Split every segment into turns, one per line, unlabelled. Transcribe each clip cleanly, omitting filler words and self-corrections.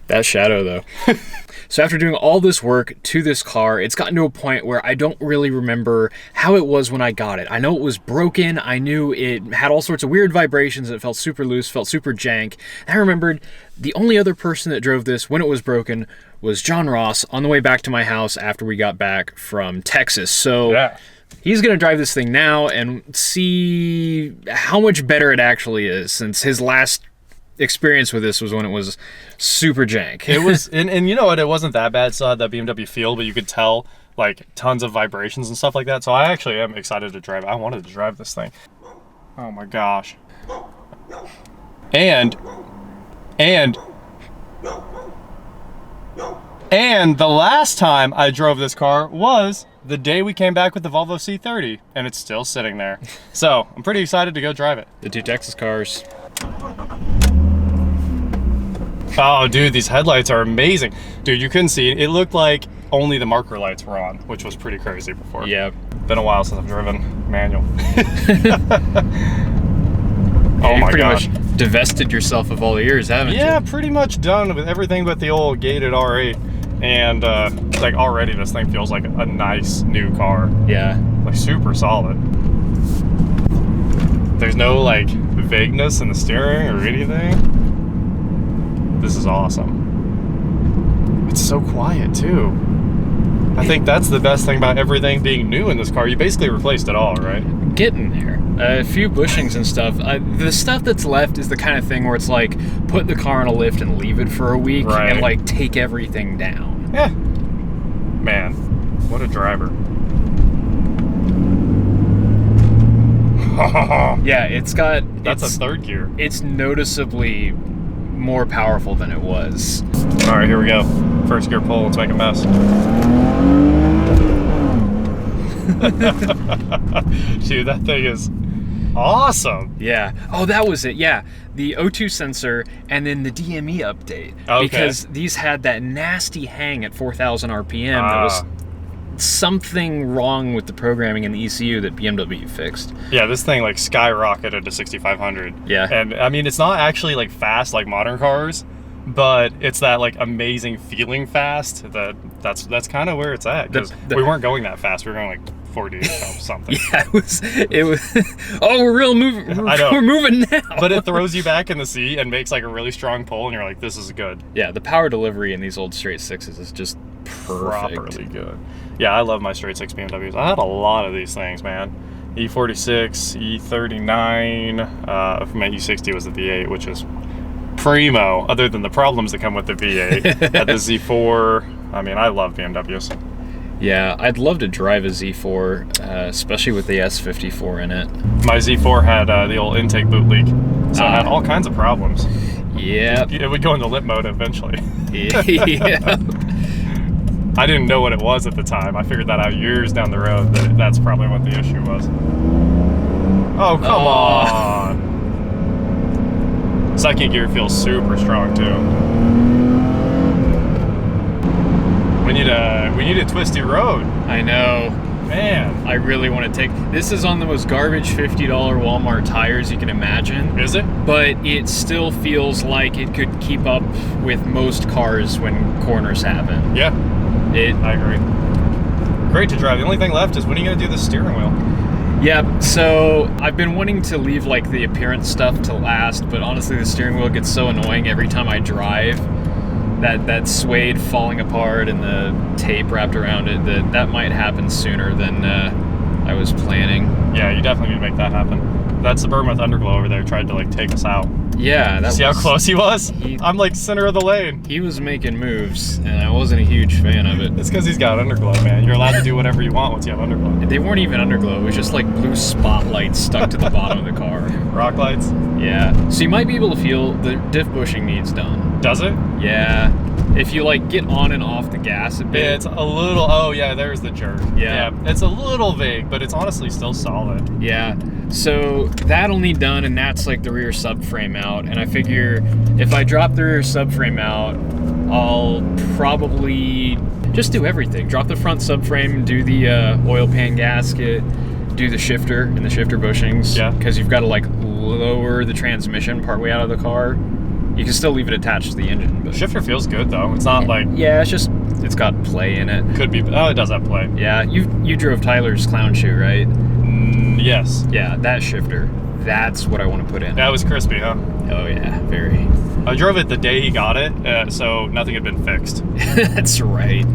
That shadow, though. So after doing all this work to this car, it's gotten to a point where I don't really remember how it was when I got it. I know it was broken. I knew it had all sorts of weird vibrations. It felt super loose, felt super jank. And I remembered the only other person that drove this when it was broken was John Ross on the way back to my house after we got back from Texas. So yeah. He's going to drive this thing now and see how much better it actually is, since his last experience with this was when it was super jank.
It was, and you know what, it wasn't that bad. It still had that BMW feel, but you could tell like tons of vibrations and stuff like that. So I actually am excited to drive. I wanted to drive this thing. Oh my gosh. And the last time I drove this car was the day we came back with the Volvo C30, and it's still sitting there. So I'm pretty excited to go drive it.
The two Texas cars.
Oh, dude, these headlights are amazing. Dude, you couldn't see it. It looked like only the marker lights were on, which was pretty crazy before.
Yeah.
Been a while since I've driven manual.
Oh my gosh. Pretty much divested yourself of all the ears, haven't you?
Yeah, pretty much done with everything but the old gated R8. And like already this thing feels like a nice new car.
Yeah.
Like super solid. There's no like vagueness in the steering or anything. This is awesome. It's so quiet too. I think that's the best thing about everything being new in this car. You basically replaced it all, right?
Getting there. A few bushings and stuff. The stuff that's left is the kind of thing where it's like, put the car on a lift and leave it for a week, right, and like take everything down.
Yeah. Man, what a driver.
Yeah, it's got...
That's a third gear.
It's noticeably more powerful than it was.
All right, here we go. First gear pull, let's make a mess. Dude, that thing is awesome.
Yeah. Oh, that was it. Yeah. The O2 sensor and then the DME update. Okay. Because these had that nasty hang at 4,000 RPM that was something wrong with the programming in the ECU that BMW fixed.
Yeah, this thing like skyrocketed to 6,500.
Yeah.
And I mean, it's not actually like fast like modern cars, but it's that like amazing feeling fast that's kind of where it's at. Because we weren't going that fast. We were going like 40 or something.
Yeah, it was oh, we're moving now.
But it throws you back in the seat and makes like a really strong pull, and you're like, this is good.
Yeah, the power delivery in these old straight sixes is just perfect.
Properly good. Yeah, I love my straight six BMWs. I had a lot of these things, man. E46, E39, for my E60 was the V8, which is primo, other than the problems that come with the V8. Had the Z4. I mean, I love BMWs.
Yeah, I'd love to drive a Z4, especially with the S54 in it.
My Z4 had the old intake boot leak, so it had all kinds of problems.
Yeah.
It would go into limp mode eventually.
Yeah.
I didn't know what it was at the time. I figured that out years down the road, that that's probably what the issue was. Oh, come on. Second gear feels super strong, too. We need a twisty road.
I know.
Man.
I really want to take... This is on the most garbage $50 Walmart tires you can imagine.
Is it?
But it still feels like it could keep up with most cars when corners happen.
Yeah. I agree. Great to drive. The only thing left is when are you going to do the steering wheel?
Yeah, so I've been wanting to leave like the appearance stuff to last, but honestly the steering wheel gets so annoying every time I drive. That suede falling apart and the tape wrapped around it, that might happen sooner than I was planning.
Yeah, you definitely need to make that happen. That's the Burn with Underglow over there tried to like take us out.
Yeah,
see how close he was? I'm like center of the lane.
He was making moves, and I wasn't a huge fan of it.
It's because he's got Underglow, man. You're allowed to do whatever you want once you have Underglow.
They weren't even Underglow. It was just like blue spotlights stuck to the bottom of the car.
Rock lights?
Yeah. So you might be able to feel the diff bushing needs done.
Does it?
Yeah. If you like get on and off the gas a bit.
Yeah, it's a little, oh yeah, there's the jerk.
Yeah.
It's a little vague, but it's honestly still solid.
Yeah. So that'll need done, and that's like the rear subframe out. And I figure if I drop the rear subframe out, I'll probably just do everything. Drop the front subframe, do the oil pan gasket, do the shifter and the shifter bushings.
Yeah.
Because you've got to like lower the transmission partway out of the car. You can still leave it attached to the engine. But
Shifter feels good though. It's not like
yeah, it's got play in it.
could be. Oh, it does have play.
Yeah, you drove Tyler's clown shoe, right?
Yes.
Yeah, that shifter. That's what I want to put in.
That was crispy, huh?
Oh yeah, very.
I drove it the day he got it, so nothing had been fixed.
That's right.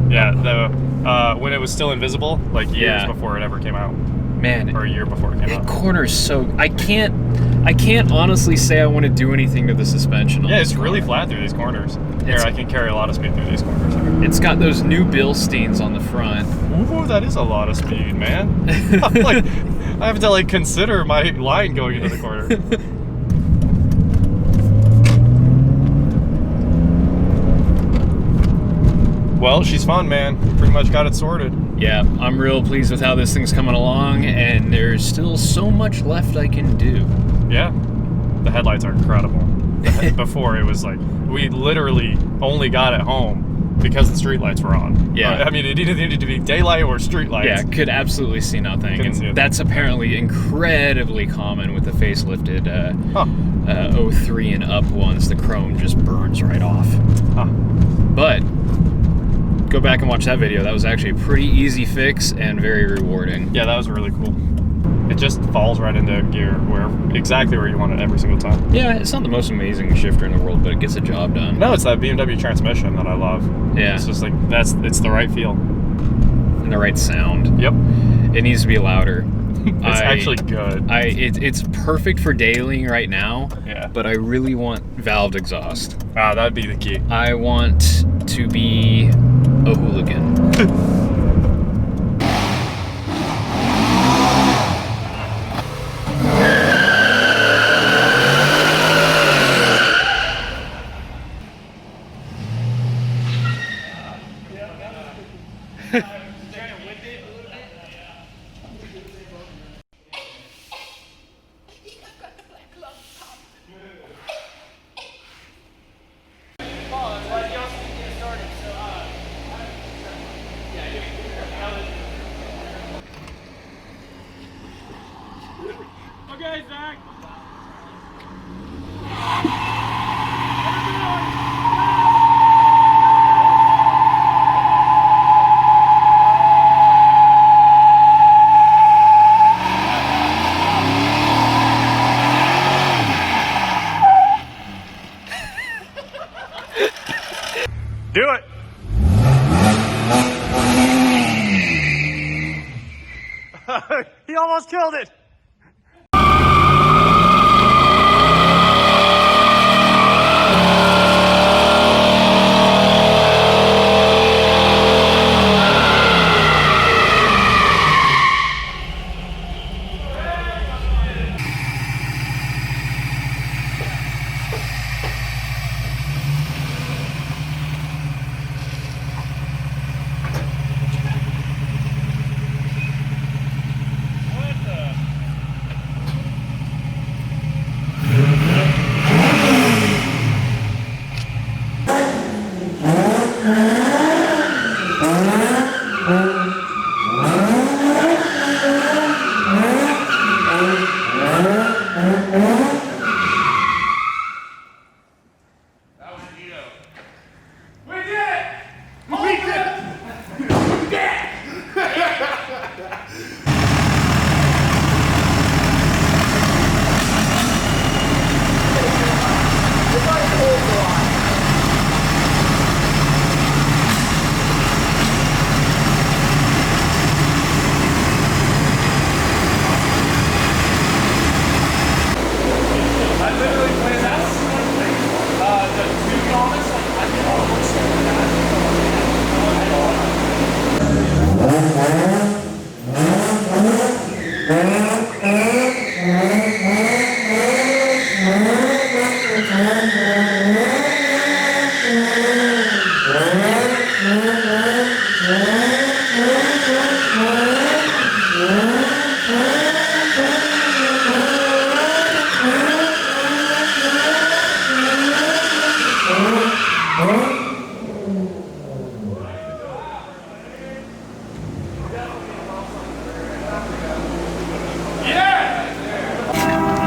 Yeah, when it was still invisible, like years before it ever came out.
Man,
or a year before it came out.
That corner's so. I can't honestly say I want to do anything to the suspension.
Yeah, it's really flat through these corners. Here, I can carry a lot of speed through these corners.
It's got those new Bilsteins on the front.
Ooh, that is a lot of speed, man. Like, I have to like consider my line going into the corner. Well, she's fun, man. Pretty much got it sorted.
Yeah, I'm real pleased with how this thing's coming along, and there's still so much left I can do.
Yeah, the headlights are incredible. Before it was like, we literally only got it home because the street lights were on.
Yeah.
I mean, it either needed to be daylight or street lights.
Yeah, could absolutely see nothing.
Couldn't see it.
That's apparently incredibly common with the facelifted 03 and up ones. The chrome just burns right off.
Huh.
But go back and watch that video. That was actually a pretty easy fix and very rewarding.
Yeah, that was really cool. It just falls right into gear exactly where you want it every single time.
Yeah, it's not the most amazing shifter in the world, but it gets the job done.
No, it's that BMW transmission that I love.
Yeah.
It's just like, it's the right feel.
And the right sound.
Yep.
It needs to be louder.
It's actually good.
It's perfect for dailying right now.
Yeah.
But I really want valved exhaust.
Ah, that'd be the key.
I want to be a hooligan.
Okay, Zach.
Do it. He almost killed it.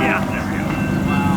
Yeah, there we go. Wow.